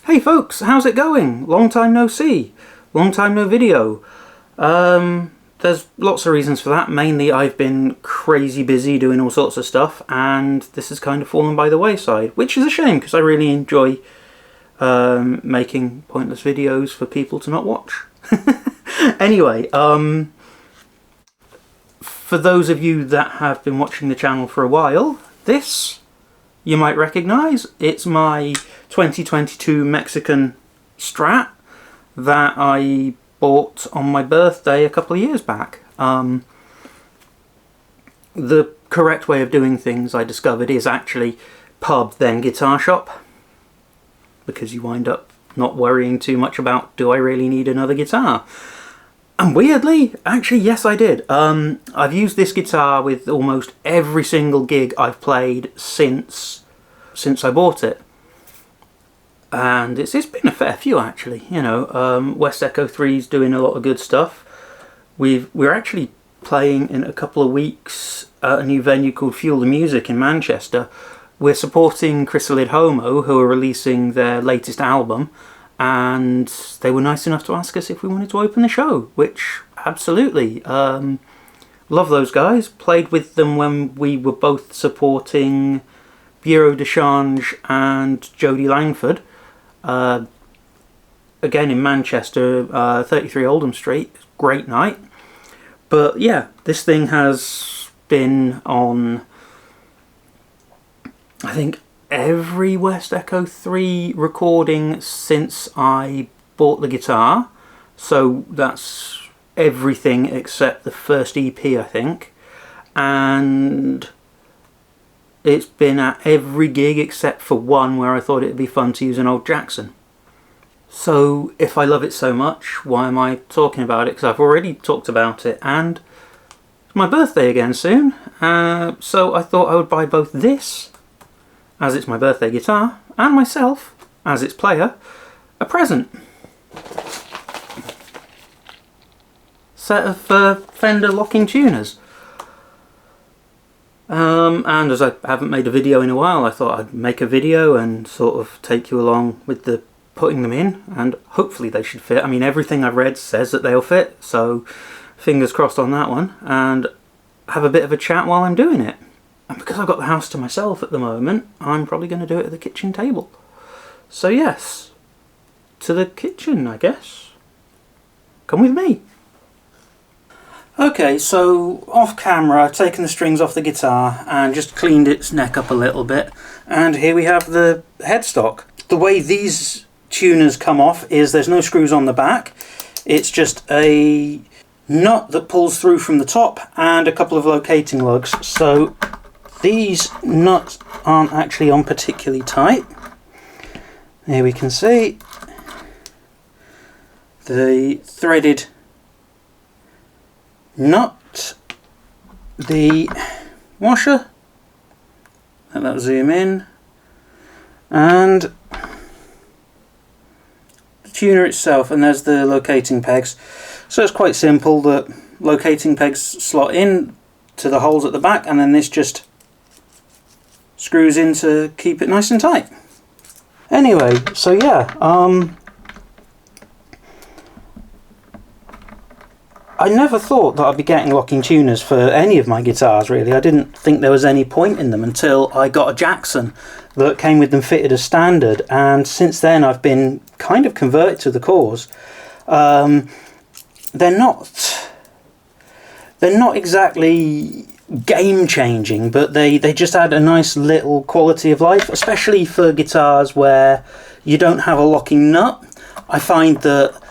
Hey folks, how's it going? Long time no see, long time no video. There's lots of reasons for that. Mainly I've been crazy busy doing all sorts of stuff, and this has kind of fallen by the wayside, which is a shame because I really enjoy making pointless videos for people to not watch. Anyway, for those of you that have been watching the channel for a while, this you might recognise. It's my 2022 Mexican Strat that I bought on my birthday a couple of years back. The correct way of doing things, I discovered, is actually pub then guitar shop, because you wind up not worrying too much about, do I really need another guitar? And weirdly, actually yes I did. I've used this guitar with almost every single gig I've played since I bought it. And it's been a fair few actually, you know. West Echo 3's doing a lot of good stuff. We're actually playing in a couple of weeks at a new venue called Fuel the Music in Manchester. We're supporting Chrysalid Homo, who are releasing their latest album, and they were nice enough to ask us if we wanted to open the show, which absolutely. Love those guys. Played with them when we were both supporting Bureau de Change and Jodie Langford. Again in Manchester, 33 Oldham Street. Great night. But yeah, this thing has been on, I think, every West Echo 3 recording since I bought the guitar. So that's everything except the first EP, I think. And it's been at every gig except for one where I thought it'd be fun to use an old Jackson. So if I love it so much, why am I talking about it? Because I've already talked about it, and it's my birthday again soon. So I thought I would buy both this, as it's my birthday guitar, and myself, as its player, a present. Set of Fender locking tuners. And as I haven't made a video in a while, I thought I'd make a video and sort of take you along with the putting them in, and hopefully they should fit. I mean, everything I've read says that they'll fit, so fingers crossed on that one, and have a bit of a chat while I'm doing it. And because I've got the house to myself at the moment, I'm probably going to do it at the kitchen table. So yes, to the kitchen, I guess. Come with me. Okay, so off camera, I've taken the strings off the guitar and just cleaned its neck up a little bit, and here we have the headstock. The way these tuners come off is there's no screws on the back. It's just a nut that pulls through from the top and a couple of locating lugs. So these nuts aren't actually on particularly tight. Here we can see the threaded nut, the washer, let that zoom in, and the tuner itself, and there's the locating pegs. So it's quite simple. The locating pegs slot in to the holes at the back, and then this just screws in to keep it nice and tight. Anyway, so yeah, I never thought that I'd be getting locking tuners for any of my guitars, really. I didn't think there was any point in them until I got a Jackson that came with them fitted as standard, and since then I've been kind of converted to the cause. They're not exactly game-changing, but they just add a nice little quality of life, especially for guitars where you don't have a locking nut. I find that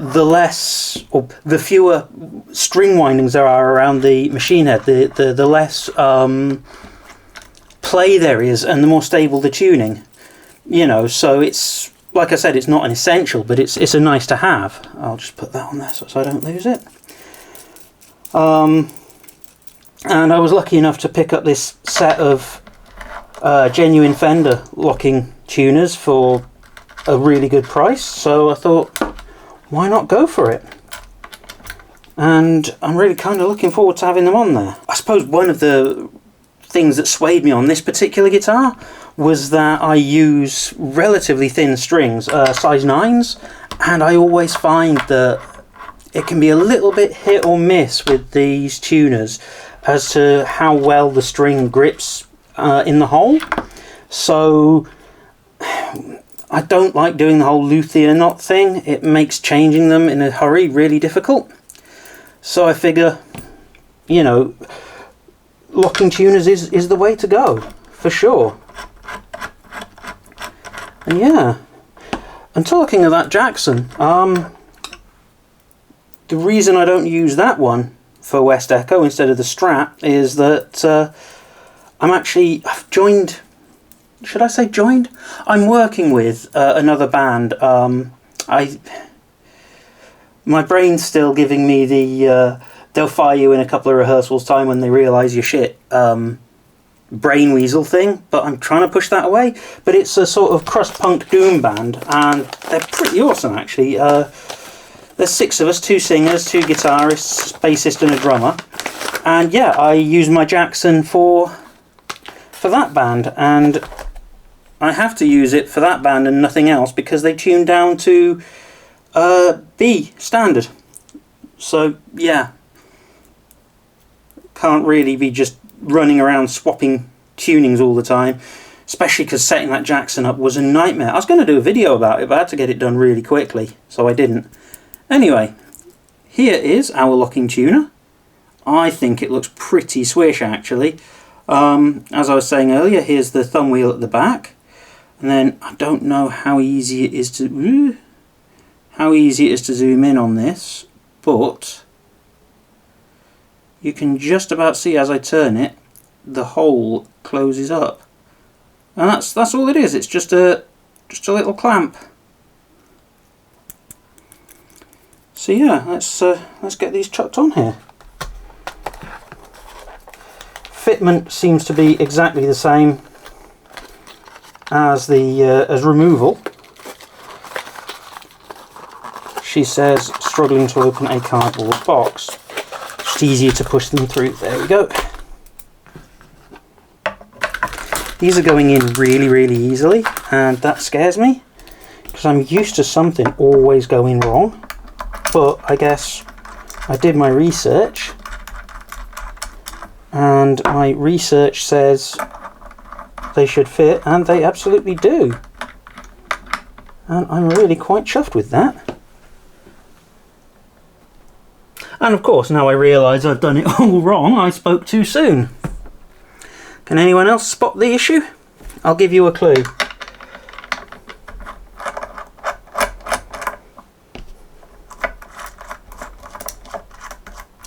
the less, or the fewer string windings there are around the machine head, the less play there is, and the more stable the tuning. You know, so it's, like I said, it's not an essential, but it's a nice to have. I'll just put that on there so I don't lose it. And I was lucky enough to pick up this set of genuine Fender locking tuners for a really good price, so I thought, why not go for it? And I'm really kind of looking forward to having them on there. I suppose one of the things that swayed me on this particular guitar was that I use relatively thin strings, size 9s, and I always find that it can be a little bit hit or miss with these tuners as to how well the string grips in the hole. So I don't like doing the whole luthier knot thing. It makes changing them in a hurry really difficult. So I figure, you know, locking tuners is the way to go, for sure. And yeah, and talking of that Jackson, the reason I don't use that one for West Echo instead of the Strat is that I've joined, should I say joined? I'm working with another band. My brain's still giving me the they'll fire you in a couple of rehearsals time when they realise you're shit brain weasel thing, but I'm trying to push that away. But it's a sort of crust punk doom band, and they're pretty awesome actually. There's 6 of us, 2 singers, 2 guitarists, bassist and a drummer. And yeah, I use my Jackson for that band, and I have to use it for that band and nothing else because they tune down to B standard. So yeah, can't really be just running around swapping tunings all the time, especially because setting that Jackson up was a nightmare. I was going to do a video about it, but I had to get it done really quickly, so I didn't. Anyway, here is our locking tuner. I think it looks pretty swish actually. As I was saying earlier, here's the thumb wheel at the back, and then I don't know how easy it is to zoom in on this, but you can just about see as I turn it, the hole closes up, and that's all it is. It's just a little clamp. So yeah, let's get these chucked on here. Fitment seems to be exactly the same as the as removal. She says struggling to open a cardboard box. Just easier to push them through. There we go. These are going in really, really easily, and that scares me because I'm used to something always going wrong. But I guess I did my research, and my research says they should fit, and they absolutely do. And I'm really quite chuffed with that. And of course, now I realise I've done it all wrong, I spoke too soon. Can anyone else spot the issue? I'll give you a clue.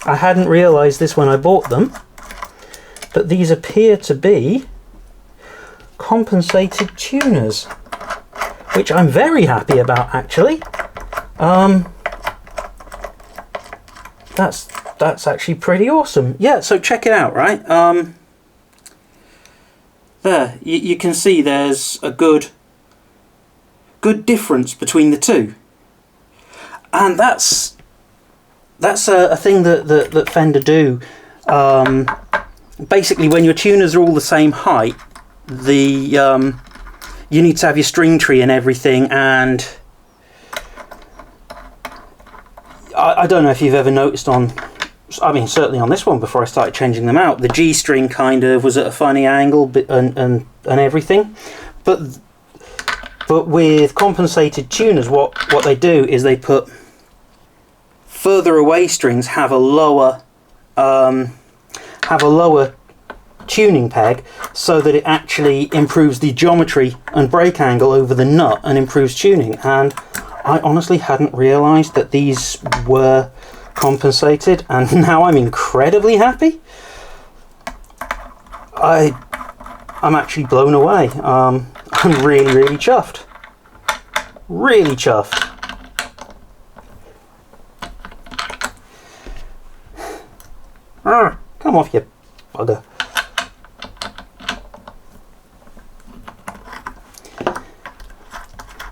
I hadn't realised this when I bought them, but these appear to be compensated tuners, which I'm very happy about actually. That's actually pretty awesome. Yeah, so check it out, right? There, you can see there's a good difference between the two, and that's a thing that Fender do. Basically, when your tuners are all the same height, you need to have your string tree and everything, and I don't know if you've ever noticed I mean certainly on this one before I started changing them out, the G string kind of was at a funny angle and everything, but with compensated tuners what they do is they put further away strings have a lower tuning peg, so that it actually improves the geometry and break angle over the nut and improves tuning. And I honestly hadn't realised that these were compensated, and now I'm incredibly happy. I'm actually blown away. I'm really, really chuffed. Really chuffed. Come off, you bugger.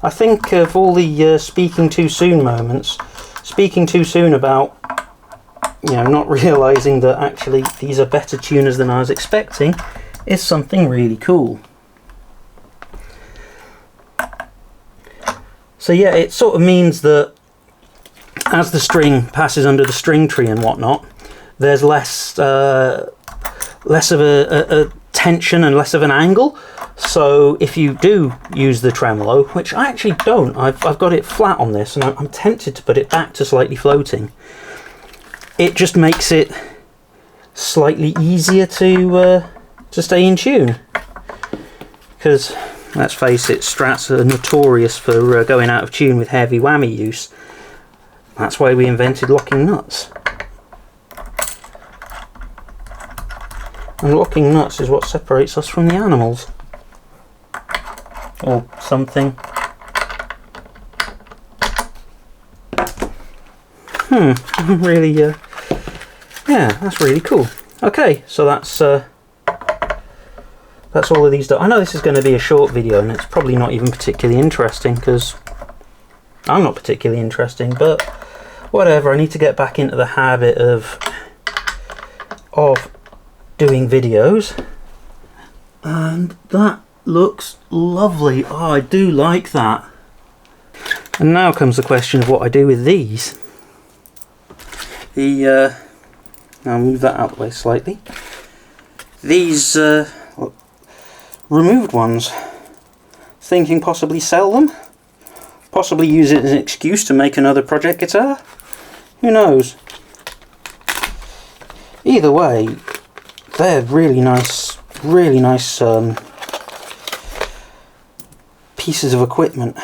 I think of all the speaking too soon moments, speaking too soon about, you know, not realising that actually these are better tuners than I was expecting, is something really cool. So yeah, it sort of means that as the string passes under the string tree and whatnot, there's less of a tension and less of an angle. So if you do use the tremolo, which I actually don't, I've got it flat on this and I'm tempted to put it back to slightly floating, it just makes it slightly easier to stay in tune. Because let's face it, Strats are notorious for going out of tune with heavy whammy use. That's why we invented locking nuts. And locking nuts is what separates us from the animals. Or something. Really, yeah, that's really cool. Okay, so that's all of these done. I know this is going to be a short video and it's probably not even particularly interesting because I'm not particularly interesting, but whatever, I need to get back into the habit of doing videos. And that looks lovely. Oh, I do like that. And now comes the question of what I do with these. I'll move that out of the way slightly. These removed ones, thinking possibly sell them, possibly use it as an excuse to make another project guitar. Who knows? Either way, they're really nice pieces of equipment.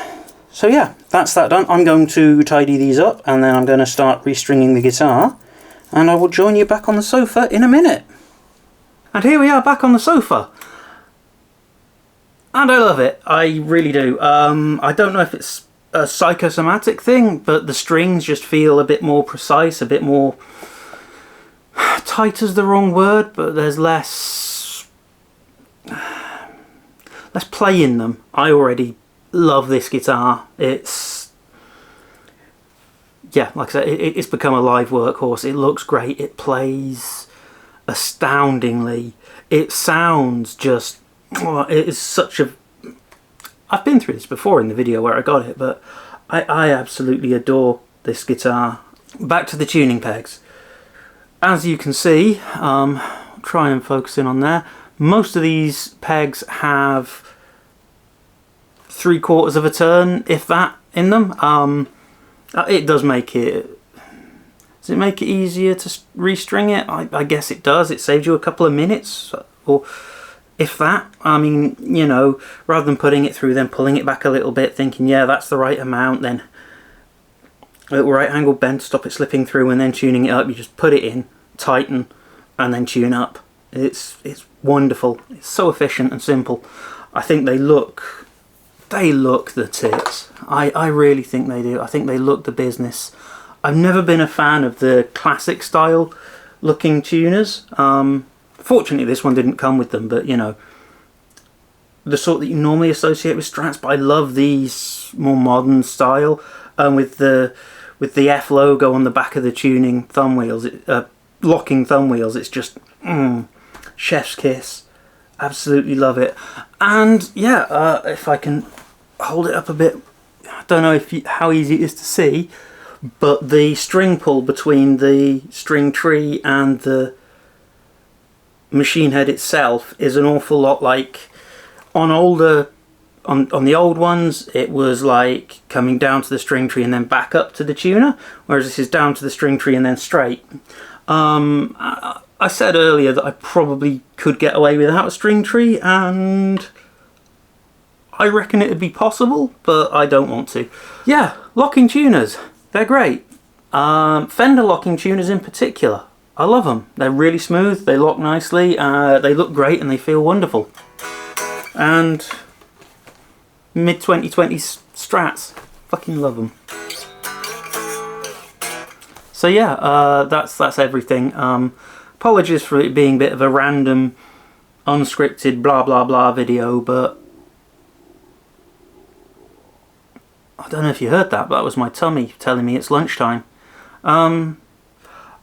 So yeah, that's that done. I'm going to tidy these up and then I'm going to start restringing the guitar, and I will join you back on the sofa in a minute. And here we are back on the sofa. And I love it. I really do. I don't know if it's a psychosomatic thing, but the strings just feel a bit more precise, a bit more... tight is the wrong word, but there's less play in them. I already love this guitar. It's... yeah, like I said, it's become a live workhorse. It looks great. It plays astoundingly. It sounds just... it is such a... I've been through this before in the video where I got it, but I absolutely adore this guitar. Back to the tuning pegs. As you can see, try and focus in on there, most of these pegs have 3/4 of a turn, if that, in them. It does make it... does it make it easier to restring it? I guess it does. It saves you a couple of minutes, or if that. I mean, you know, rather than putting it through, then pulling it back a little bit, thinking, yeah, that's the right amount, then a little right angle bend to stop it slipping through, and then tuning it up, you just put it in, tighten, and then tune up. It's wonderful. It's so efficient and simple. I think they look the tits. I really think they do. I think they look the business. I've never been a fan of the classic style looking tuners. Fortunately this one didn't come with them, but you know, the sort that you normally associate with Strats, but I love these more modern style, with the F logo on the back of the tuning thumb wheels, locking thumb wheels. It's just chef's kiss. Absolutely love it. And yeah, if I can hold it up a bit, I don't know how easy it is to see, but the string pull between the string tree and the machine head itself is an awful lot like on the old ones. It was like coming down to the string tree and then back up to the tuner, whereas this is down to the string tree and then straight. I said earlier that I probably could get away without a string tree, and I reckon it would be possible, but I don't want to. Yeah, locking tuners, they're great. Fender locking tuners in particular, I love them. They're really smooth, they lock nicely, they look great, and they feel wonderful. And mid-2020s Strats, fucking love them. So yeah, that's everything. Apologies for it being a bit of a random, unscripted blah blah blah video, but I don't know if you heard that, but that was my tummy telling me it's lunchtime. I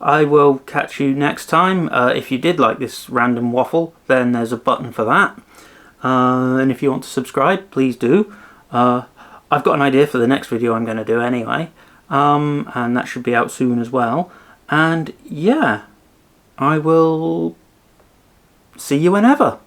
I will catch you next time. If you did like this random waffle, then there's a button for that. And if you want to subscribe, please do. I've got an idea for the next video I'm going to do anyway. And that should be out soon as well. And yeah, I will see you whenever.